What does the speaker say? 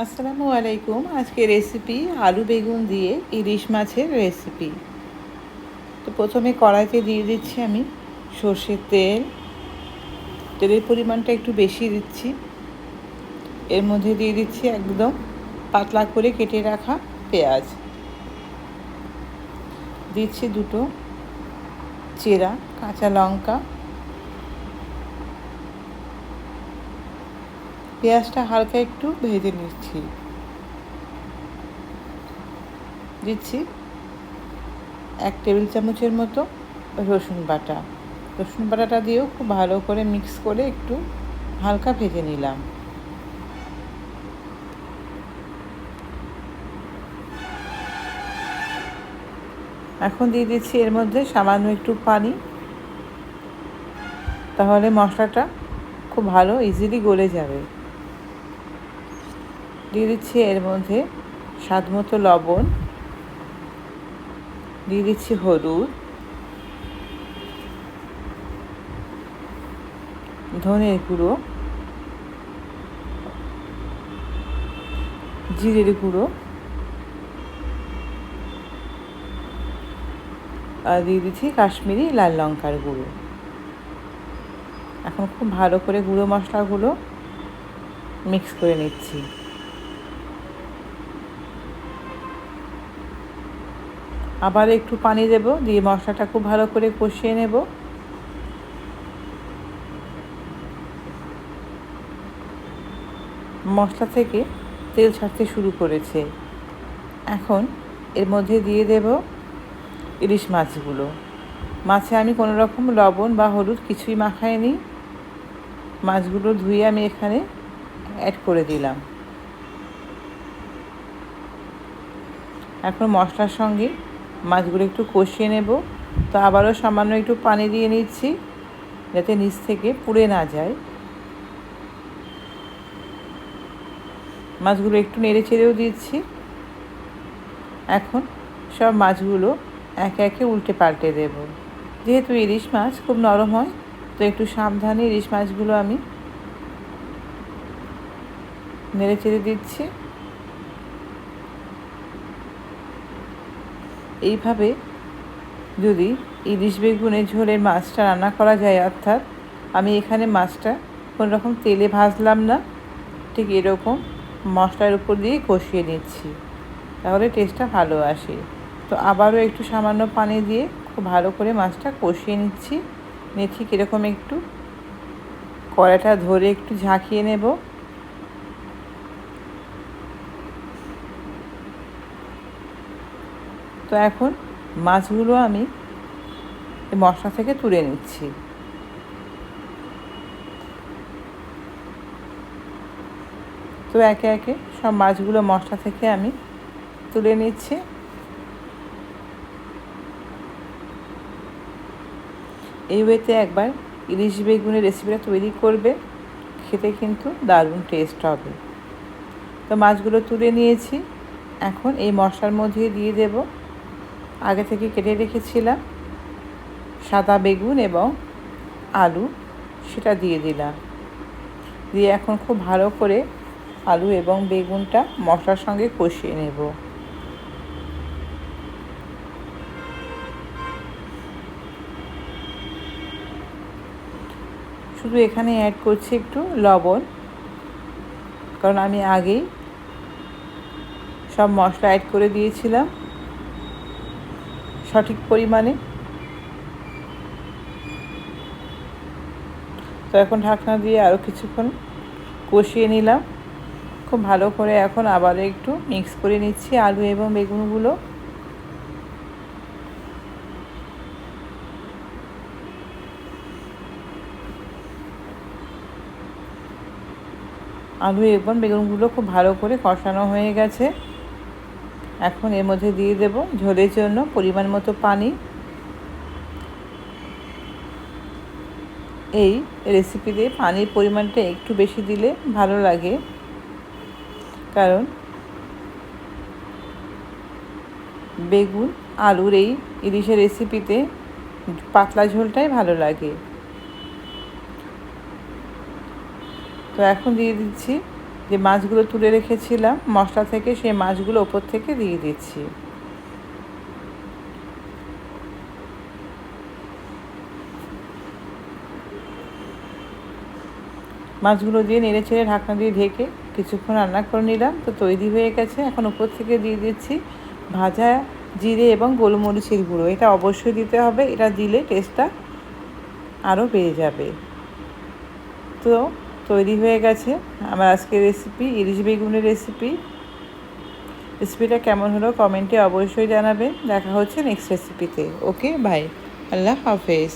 আসসালামু আলাইকুম। আজকে রেসিপি আলু বেগুন দিয়ে ইলিশ মাছের রেসিপি। তো প্রথমে কড়াইতে দিয়ে দিচ্ছি আমি সর্ষের তেল। তেলের পরিমাণটা একটু বেশি দিচ্ছি। এর মধ্যে দিয়ে দিচ্ছি একদম পাতলা করে কেটে রাখা পেঁয়াজ। দিচ্ছি দুটো চেরা কাঁচা লঙ্কা। পেঁয়াজটা হালকা একটু ভেজে নিচ্ছি। দিচ্ছি 1 টেবিল চামচের মতো রসুন বাটা। রসুন বাটাটা দিয়েও খুব ভালো করে মিক্স করে একটু হালকা ভেজে নিলাম। এখন দিয়ে দিচ্ছি এর মধ্যে সামান্য একটু পানি, তাহলে মশলাটা খুব ভালো ইজিলি গলে যাবে। দিয়ে দিচ্ছি এর মধ্যে স্বাদ মতো লবণ, দিয়ে দিচ্ছি হলুদ, ধনের গুঁড়ো, জিরের গুঁড়ো আর দিয়ে দিচ্ছি কাশ্মীরি লাল লঙ্কার গুঁড়ো। এখন খুব ভালো করে গুঁড়ো মশলাগুলো মিক্স করে নিচ্ছি। আবার একটু পানি দেব, দিয়ে মশলাটা খুব ভালো করে কষিয়ে নেব। মশলা থেকে তেল ছাড়তে শুরু করেছে। এখন এর মধ্যে দিয়ে দেব ইলিশ মাছগুলো। মাছে আমি কোনো রকম লবণ বা হলুদ কিছুই মাখাইনি। মাছগুলো ধুয়ে আমি এখানে অ্যাড করে দিলাম। এখন মশলার সঙ্গে মাছগুলো একটু কষিয়ে নেব। তো আবারও সামান্য একটু পানি দিয়ে নিচ্ছি, যাতে নিচ থেকে পুড়ে না যায়। মাছগুলো একটু নেড়ে চেড়েও দিচ্ছি। এখন সব মাছগুলো একে একে উল্টে পাল্টে দেব। যেহেতু ইলিশ মাছ খুব নরম হয়, তো একটু সাবধানে ইলিশ মাছগুলো আমি নেড়ে চেড়ে দিচ্ছি। এইভাবে যদি ইলিশ বেগুনের ঝোলের মাছটা রান্না করা যায়, অর্থাৎ আমি এখানে মাছটা কোনো রকম তেলে ভাজলাম না, ঠিক এরকম মশলার উপর দিয়ে কষিয়ে নিচ্ছি, তাহলে টেস্টটা ভালো আসে। তো আবারও একটু সামান্য পানি দিয়ে খুব ভালো করে মাছটা কষিয়ে নিচ্ছি। ঠিক এরকম একটু কড়াইটা ধরে একটু ঝাঁকিয়ে নেব। তো এখন মাছগুলো আমি এই মশলা থেকে তুলে নিচ্ছি। তো একে একে সব মাছগুলো মশলা থেকে আমি তুলে নিচ্ছি। এই ওয়েতে একবার ইলিশ বেগুনের রেসিপিটা তৈরি করবে, খেতে কিন্তু দারুণ টেস্ট হবে। তো মাছগুলো তুলে নিয়েছি। এখন এই মশলার মধ্যে দিয়ে দেব আগে থেকে কেটে রেখেছিলাম সাদা বেগুন এবং আলু, সেটা দিয়ে দিলাম। দিয়ে এখন খুব ভালো করে আলু এবং বেগুনটা মশলার সঙ্গে কষিয়ে নেব। শুধু এখানে অ্যাড করছি একটু লবণ, কারণ আমি আগেই সব মশলা অ্যাড করে দিয়েছিলাম সঠিক পরিমাণে। তো এখন ঢাকনা দিয়ে আরও কিছুক্ষণ কষিয়ে নিলাম। খুব ভালো করে এখন আবার একটু মিক্স করে নিচ্ছি আলু এবং বেগুনগুলো। আলু এবং বেগুনগুলো খুব ভালো করে কষানো হয়ে গেছে। এখন এর মধ্যে দিয়ে দেব ঝোলের জন্য পরিমাণ মতো পানি। এই রেসিপিতে পানির পরিমাণটা একটু বেশি দিলে ভালো লাগে, কারণ বেগুন আলুর এই ইলিশের রেসিপিতে পাতলা ঝোলটাই ভালো লাগে। তো এখন দিয়ে দিচ্ছি যে মাছগুলো তুলে রেখেছিলাম মশলা থেকে, সেই মাছগুলো ওপর থেকে দিয়ে দিচ্ছি। মাছগুলো দিয়ে নেড়ে ছেড়ে ঢাকনা দিয়ে ঢেকে কিছুক্ষণ রান্না করে নিলাম। তো তৈরি হয়ে গেছে। এখন উপর থেকে দিয়ে দিচ্ছি ভাজা জিরে এবং গোলমরিচের গুঁড়ো। এটা অবশ্যই দিতে হবে, এটা দিলে টেস্টটা আরও বেড়ে যাবে। তো তৈরি হয়ে গেছে আমার আজকের রেসিপি, ইলিশ বেগুনের রেসিপি। রেসিপিটা কেমন হলো কমেন্টে অবশ্যই জানাবেন। দেখা হচ্ছে নেক্সট রেসিপিতে। ওকে, বাই, আল্লাহ হাফেজ।